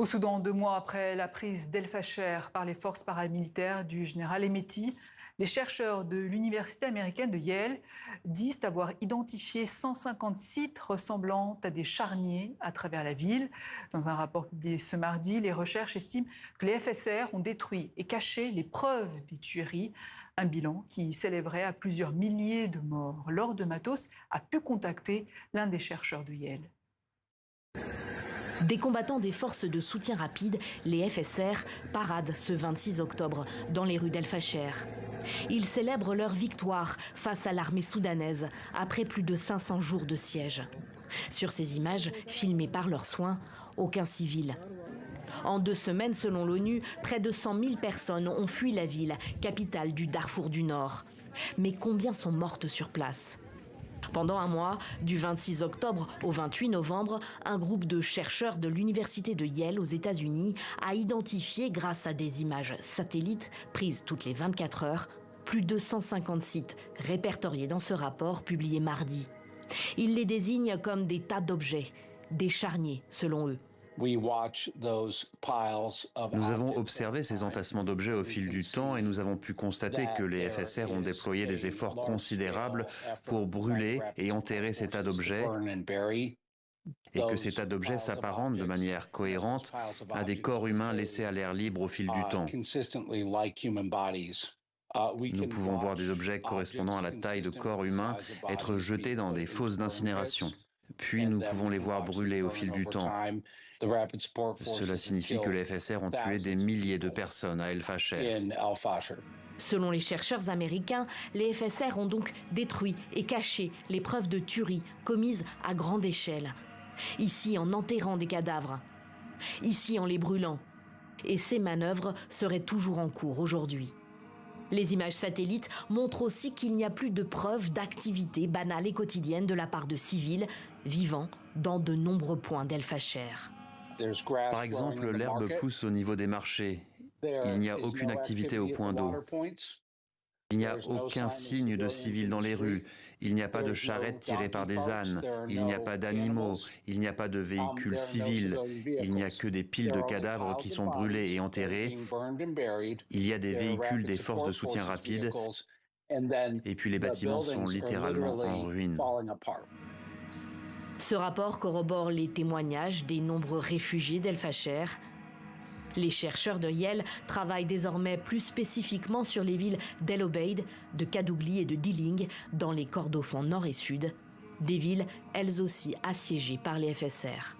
Au Soudan, 2 mois après la prise d'El Fasher par les forces paramilitaires du général Hemeti, des chercheurs de l'université américaine de Yale disent avoir identifié 150 sites ressemblant à des charniers à travers la ville. Dans un rapport publié ce mardi, les recherches estiment que les FSR ont détruit et caché les preuves des tueries. Un bilan qui s'élèverait à plusieurs milliers de morts. Laure de Matos a pu contacter l'un des chercheurs de Yale. Des combattants des forces de soutien rapide, les FSR, paradent ce 26 octobre dans les rues d'El Fasher. Ils célèbrent leur victoire face à l'armée soudanaise après plus de 500 jours de siège. Sur ces images, filmées par leurs soins, aucun civil. En 2 semaines, selon l'ONU, près de 100 000 personnes ont fui la ville, capitale du Darfour du Nord. Mais combien sont mortes sur place ? Pendant un mois, du 26 octobre au 28 novembre, un groupe de chercheurs de l'université de Yale aux États-Unis a identifié, grâce à des images satellites prises toutes les 24 heures, plus de 150 sites répertoriés dans ce rapport publié mardi. Ils les désignent comme des tas d'objets, des charniers selon eux. Nous avons observé ces entassements d'objets au fil du temps et nous avons pu constater que les FSR ont déployé des efforts considérables pour brûler et enterrer ces tas d'objets et que ces tas d'objets s'apparentent de manière cohérente à des corps humains laissés à l'air libre au fil du temps. Nous pouvons voir des objets correspondant à la taille de corps humains être jetés dans des fosses d'incinération. Puis nous pouvons les voir brûler au fil du temps. Cela signifie que les FSR ont tué des milliers de personnes à El Fasher. Selon les chercheurs américains, les FSR ont donc détruit et caché les preuves de tuerie commises à grande échelle. Ici en enterrant des cadavres, ici en les brûlant. Et ces manœuvres seraient toujours en cours aujourd'hui. Les images satellites montrent aussi qu'il n'y a plus de preuves d'activité banale et quotidienne de la part de civils vivant dans de nombreux points d'El Fasher. Par exemple, l'herbe pousse au niveau des marchés. Il n'y a aucune activité au point d'eau. Il n'y a aucun signe de civils dans les rues. Il n'y a pas de charrettes tirées par des ânes. Il n'y a pas d'animaux. Il n'y a pas de véhicules civils. Il n'y a que des piles de cadavres qui sont brûlés et enterrés. Il y a des véhicules des forces de soutien rapide. Et puis les bâtiments sont littéralement en ruine. Ce rapport corrobore les témoignages des nombreux réfugiés d'El Fasher. Les chercheurs de Yale travaillent désormais plus spécifiquement sur les villes d'El Obeid, de Kadougli et de Dilling, dans les Kordofans nord et sud, des villes elles aussi assiégées par les FSR.